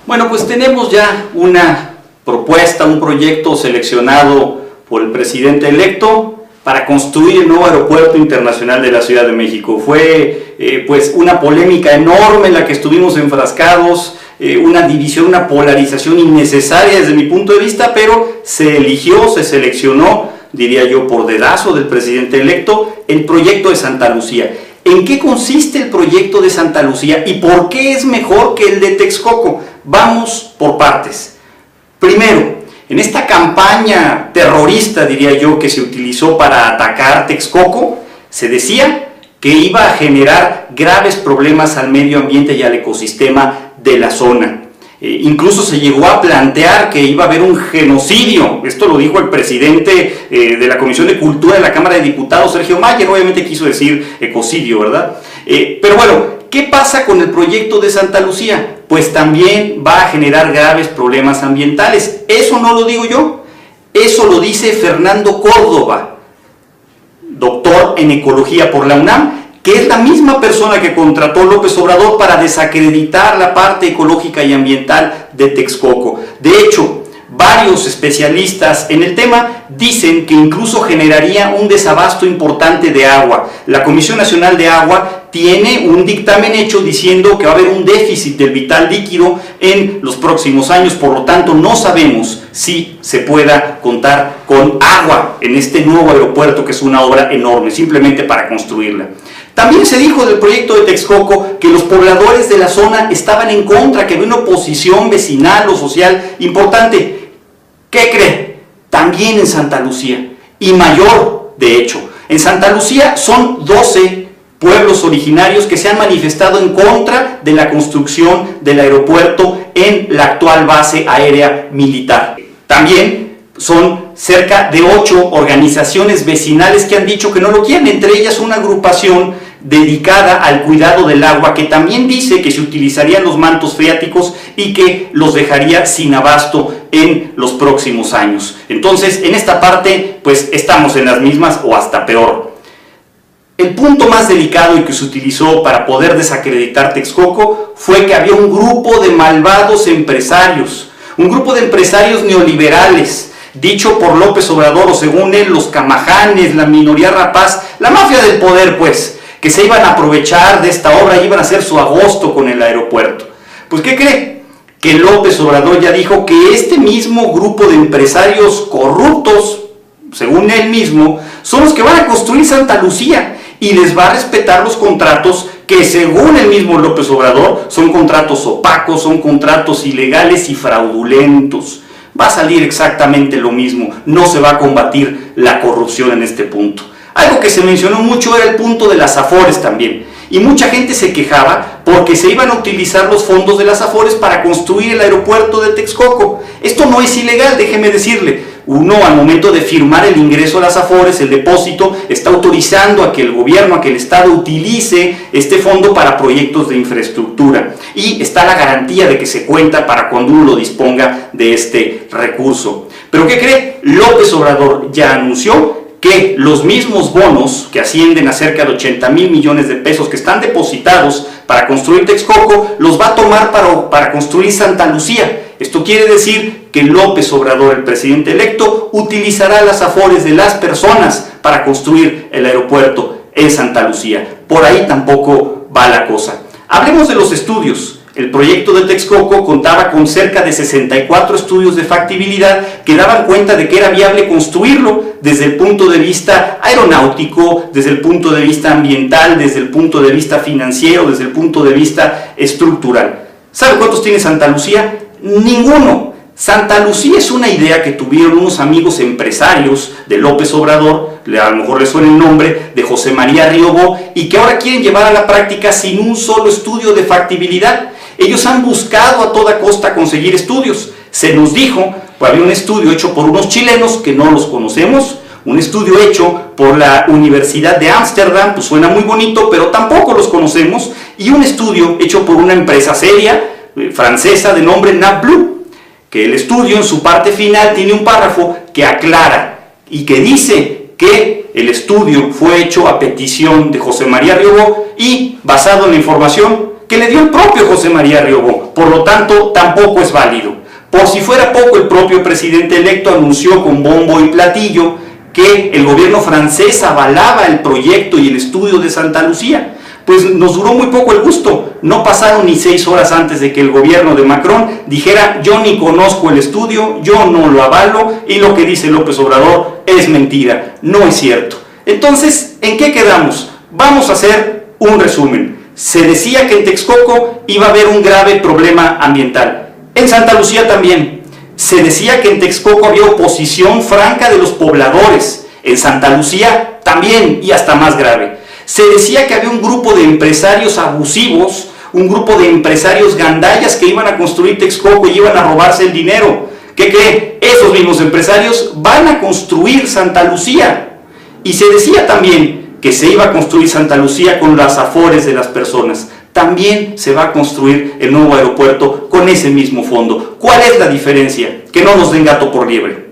Bueno, pues tenemos ya una propuesta, un proyecto seleccionado por el presidente electo para construir el nuevo aeropuerto internacional de la Ciudad de México. Fue pues una polémica enorme en la que estuvimos enfrascados, una división, una polarización innecesaria desde mi punto de vista, pero se eligió, se seleccionó, diría yo, por dedazo del presidente electo, el proyecto de Santa Lucía. ¿En qué consiste el proyecto de Santa Lucía y por qué es mejor que el de Texcoco? Vamos por partes. Primero, en esta campaña terrorista, diría yo, que se utilizó para atacar Texcoco, se decía que iba a generar graves problemas al medio ambiente y al ecosistema de la zona. Incluso se llegó a plantear que iba a haber un genocidio. Esto lo dijo el presidente de la Comisión de Cultura de la Cámara de Diputados, Sergio Mayer. Obviamente quiso decir ecocidio, ¿verdad? Pero bueno, ¿qué pasa con el proyecto de Santa Lucía? Pues también va a generar graves problemas ambientales. Eso no lo digo yo, eso lo dice Fernando Córdoba, doctor en ecología por la UNAM, que es la misma persona que contrató López Obrador para desacreditar la parte ecológica y ambiental de Texcoco. De hecho, varios especialistas en el tema dicen que incluso generaría un desabasto importante de agua. La Comisión Nacional de Agua tiene un dictamen hecho diciendo que va a haber un déficit del vital líquido en los próximos años, por lo tanto no sabemos si se pueda contar con agua en este nuevo aeropuerto, que es una obra enorme, simplemente para construirla. También se dijo del proyecto de Texcoco que los pobladores de la zona estaban en contra, que había una oposición vecinal o social importante. ¿Qué cree? También en Santa Lucía, y mayor de hecho. En Santa Lucía son 12 pueblos originarios que se han manifestado en contra de la construcción del aeropuerto en la actual base aérea militar. También son cerca de 8 organizaciones vecinales que han dicho que no lo quieren, entre ellas una agrupación dedicada al cuidado del agua que también dice que se utilizarían los mantos freáticos y que los dejaría sin abasto en los próximos años. Entonces, en esta parte, pues estamos en las mismas o hasta peor. El punto más delicado y que se utilizó para poder desacreditar Texcoco fue que había un grupo de malvados empresarios, un grupo de empresarios neoliberales, dicho por López Obrador, o según él, los camajanes, la minoría rapaz, la mafia del poder, pues, que se iban a aprovechar de esta obra y iban a hacer su agosto con el aeropuerto. Pues, ¿qué cree? Que López Obrador ya dijo que este mismo grupo de empresarios corruptos, según él mismo, son los que van a construir Santa Lucía y les va a respetar los contratos que, según el mismo López Obrador, son contratos opacos, son contratos ilegales y fraudulentos. Va a salir exactamente lo mismo, no se va a combatir la corrupción en este punto. Algo que se mencionó mucho era el punto de las Afores también, y mucha gente se quejaba porque se iban a utilizar los fondos de las Afores para construir el aeropuerto de Texcoco. Esto no es ilegal, déjeme decirle. Uno, al momento de firmar el ingreso a las Afores, el depósito, está autorizando a que el gobierno, a que el Estado utilice este fondo para proyectos de infraestructura. Y está la garantía de que se cuenta para cuando uno lo disponga de este recurso. ¿Pero qué cree? López Obrador ya anunció que los mismos bonos, que ascienden a cerca de 80,000 millones de pesos que están depositados para construir Texcoco, los va a tomar para construir Santa Lucía. Esto quiere decir que López Obrador, el presidente electo, utilizará las Afores de las personas para construir el aeropuerto en Santa Lucía. Por ahí tampoco va la cosa. Hablemos de los estudios. El proyecto de Texcoco contaba con cerca de 64 estudios de factibilidad que daban cuenta de que era viable construirlo desde el punto de vista aeronáutico, desde el punto de vista ambiental, desde el punto de vista financiero, desde el punto de vista estructural. ¿Sabe cuántos tiene Santa Lucía? Ninguno. Santa Lucía es una idea que tuvieron unos amigos empresarios de López Obrador, a lo mejor les suena el nombre, de José María Riobó, y que ahora quieren llevar a la práctica sin un solo estudio de factibilidad. Ellos han buscado a toda costa conseguir estudios. Se nos dijo, pues había un estudio hecho por unos chilenos que no los conocemos, un estudio hecho por la Universidad de Ámsterdam, pues suena muy bonito, pero tampoco los conocemos, y un estudio hecho por una empresa seria, francesa, de nombre NavBlue, que el estudio en su parte final tiene un párrafo que aclara y que dice que el estudio fue hecho a petición de José María Riobó y basado en la información que le dio el propio José María Riobó. Por lo tanto, tampoco es válido. Por si fuera poco, el propio presidente electo anunció con bombo y platillo que el gobierno francés avalaba el proyecto y el estudio de Santa Lucía. Pues nos duró muy poco el gusto. No pasaron ni 6 horas antes de que el gobierno de Macron dijera: yo ni conozco el estudio, yo no lo avalo, y lo que dice López Obrador es mentira, no es cierto. Entonces, ¿en qué quedamos? Vamos a hacer un resumen. Se decía que en Texcoco iba a haber un grave problema ambiental. En Santa Lucía también. Se decía que en Texcoco había oposición franca de los pobladores. En Santa Lucía también, y hasta más grave. Se decía que había un grupo de empresarios abusivos, un grupo de empresarios gandallas que iban a construir Texcoco y iban a robarse el dinero. ¿Qué cree? Esos mismos empresarios van a construir Santa Lucía. Y se decía también que se iba a construir Santa Lucía con las afores de las personas. También se va a construir el nuevo aeropuerto con ese mismo fondo. ¿Cuál es la diferencia? Que no nos den gato por liebre.